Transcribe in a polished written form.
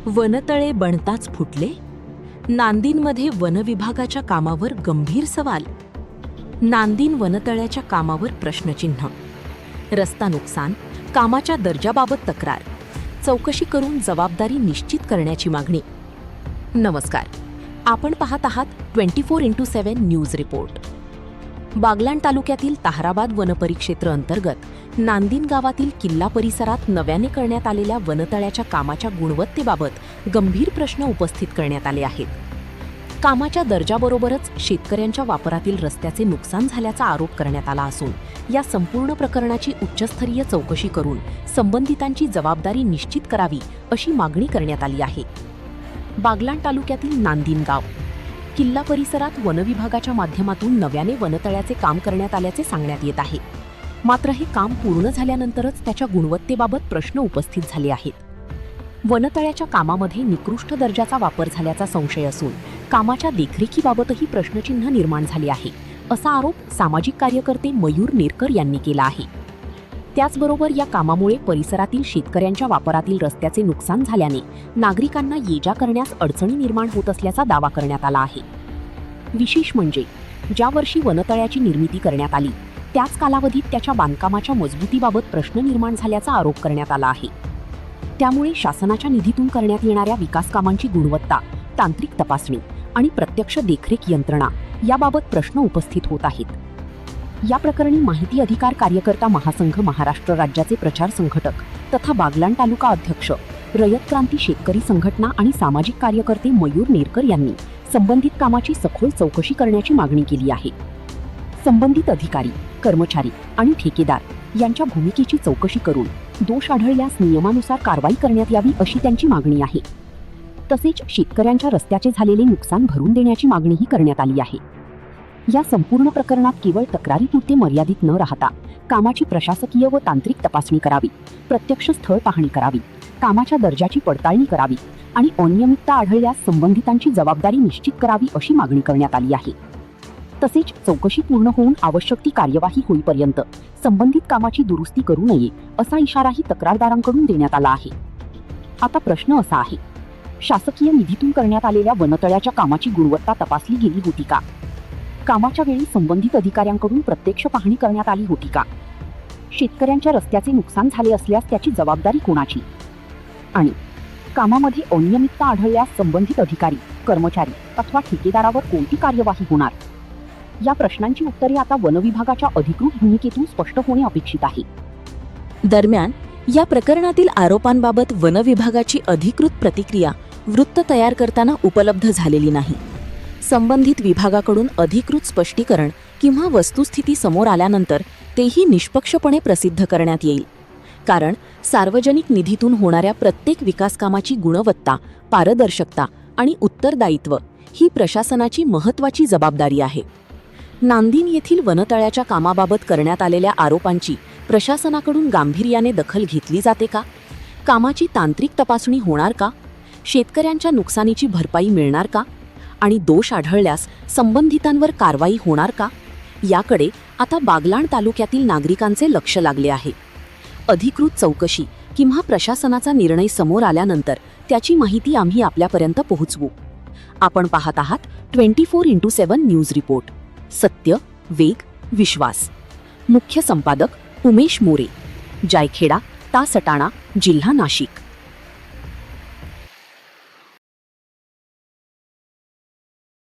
वनतळे बनताच फुटले. नांदींमध्ये वनविभागाच्या कामावर गंभीर सवाल. नांदीन वनतळ्याच्या कामावर प्रश्नचिन्ह. रस्ता नुकसान, कामाच्या दर्जाबाबत तक्रार, चौकशी करून जबाबदारी निश्चित करण्याची मागणी. नमस्कार, आपण पाहत आहात 24x7 न्यूज रिपोर्ट. बागलाण तालुक्यातील ताहराबाद वनपरिक्षेत्र अंतर्गत नांदीन गावातील किल्ला परिसरात नव्याने करण्यात आलेल्या वनतळ्याच्या कामाच्या गुणवत्तेबाबत गंभीर प्रश्न उपस्थित करण्यात आले आहेत. कामाच्या दर्जाबरोबरच शेतकऱ्यांच्या वापरातील रस्त्याचे नुकसान झाल्याचा आरोप करण्यात आला असून या संपूर्ण प्रकरणाची उच्चस्तरीय चौकशी करून संबंधितांची जबाबदारी निश्चित करावी अशी मागणी करण्यात आली आहे. बागलाण तालुक्यातील नांदीन गाव किल्ला परिसरात वनविभागाच्या माध्यमातून नव्याने वनतळ्याचे काम करण्यात आल्याचे सांगण्यात येत आहे. मात्र हे काम पूर्ण झाल्यानंतरच त्याच्या गुणवत्तेबाबत प्रश्न उपस्थित झाले आहेत. वनतळ्याच्या कामामध्ये निकृष्ट दर्जाचा वापर झाल्याचा संशय असून कामाच्या देखरेखीबाबतही प्रश्नचिन्ह निर्माण झाले आहे, असा आरोप सामाजिक कार्यकर्ते मयूर नेरकर यांनी केला आहे. त्याचबरोबर या कामामुळे परिसरातील शेतकऱ्यांच्या वापरातील रस्त्याचे नुकसान झाल्याने नागरिकांना ये-जा करण्यास अडचणी निर्माण होत असल्याचा दावा करण्यात आला आहे. विशेष म्हणजे ज्या वर्षी वनतळ्याची निर्मिती करण्यात आली त्याच कालावधीत त्याच्या बांधकामाच्या मजबूतीबाबत प्रश्न निर्माण झाल्याचा आरोप करण्यात आला आहे. त्यामुळे शासनाच्या निधीतून करण्यात येणाऱ्या विकास कामांची गुणवत्ता, तांत्रिक तपासणी आणि प्रत्यक्ष देखरेख यंत्रणा याबाबत प्रश्न उपस्थित होत आहेत. या प्रकरणी माहिती अधिकार कार्यकर्ता महासंघ महाराष्ट्र राज्याचे प्रचार संघटक तथा बागलाण तालुका अध्यक्ष, रयत क्रांती शेतकरी संघटना आणि सामाजिक कार्यकर्ते मयूर नेरकर यांनी संबंधित कामाची सखोल चौकशी करण्याची मागणी केली आहे. संबंधित अधिकारी, कर्मचारी आणि ठेकेदार यांच्या भूमिकेची चौकशी करून दोष आढळल्यास नियमानुसार कारवाई करण्यात यावी अशी त्यांची मागणी आहे. तसेच शेतकऱ्यांच्या रस्त्याचे झालेले नुकसान भरून देण्याची मागणीही करण्यात आली आहे. या संपूर्ण प्रकरणात केवळ तक्रारीपुरते मर्यादित न राहता कामाची प्रशासकीय व तांत्रिक तपासणी करावी, प्रत्यक्ष स्थळ पाहणी करावी, कामाच्या दर्जाची पडताळणी करावी आणि अनियमितता आढळल्यास संबंधितांची जबाबदारी निश्चित करावी अशी मागणी करण्यात आली आहे. तसेच चौकशी पूर्ण होऊन आवश्यक ती कार्यवाही होईपर्यंत संबंधित कामाची दुरुस्ती करू नये असा इशाराही तक्रारदारांकडून देण्यात आला आहे. आता प्रश्न असा आहे, शासकीय निधीतून करण्यात आलेल्या वनतळ्याच्या कामाची गुणवत्ता तपासली गेली होती का? कामाच्या वेळी संबंधित अधिकाऱ्यांकडून प्रत्यक्ष पाहणी करण्यात आली होती का? शेतकऱ्यांच्या रस्त्याचे नुकसान झाले असल्यास त्याची जबाबदारी कोणाची? आणि कामामध्ये अनियमितता आढळल्यास संबंधित अधिकारी, कर्मचारी अथवा ठेकेदारावर कोणती कार्यवाही होणार? या प्रश्नांची उत्तरे आता वनविभागाच्या अधिकृत भूमिकेतून स्पष्ट होणे अपेक्षित आहे. दरम्यान या प्रकरणातील आरोपांबाबत वनविभागाची अधिकृत प्रतिक्रिया, वृत्त तयार करताना उपलब्ध झालेली नाही. संबंधित विभागाकडून अधिकृत स्पष्टीकरण किंवा वस्तुस्थिती समोर आल्यानंतर तेही निष्पक्षपणे प्रसिद्ध करण्यात येईल. कारण सार्वजनिक निधीतून होणाऱ्या प्रत्येक विकास कामाची गुणवत्ता, पारदर्शकता आणि उत्तरदायित्व ही प्रशासनाची महत्त्वाची जबाबदारी आहे. नांदीन येथील वनतळ्याच्या कामाबाबत करण्यात आलेल्या आरोपांची प्रशासनाकडून गांभीर्याने दखल घेतली जाते का? कामाची तांत्रिक तपासणी होणार का? शेतकऱ्यांच्या नुकसानीची भरपाई मिळणार का? आणि दोष आढळल्यास संबंधितांवर कारवाई होणार का? याकडे आता बागलाण तालुक्यातील नागरिकांचे लक्ष लागले आहे. अधिकृत चौकशी किंवा प्रशासनाचा निर्णय समोर आल्यानंतर त्याची माहिती आम्ही आपल्यापर्यंत पोहोचवू. आपण पाहत आहात 24x7 न्यूज रिपोर्ट. सत्य, वेग, विश्वास. मुख्य संपादक उमेश मोरे, जायखेडा, तासटाणा, जिल्हा नाशिक.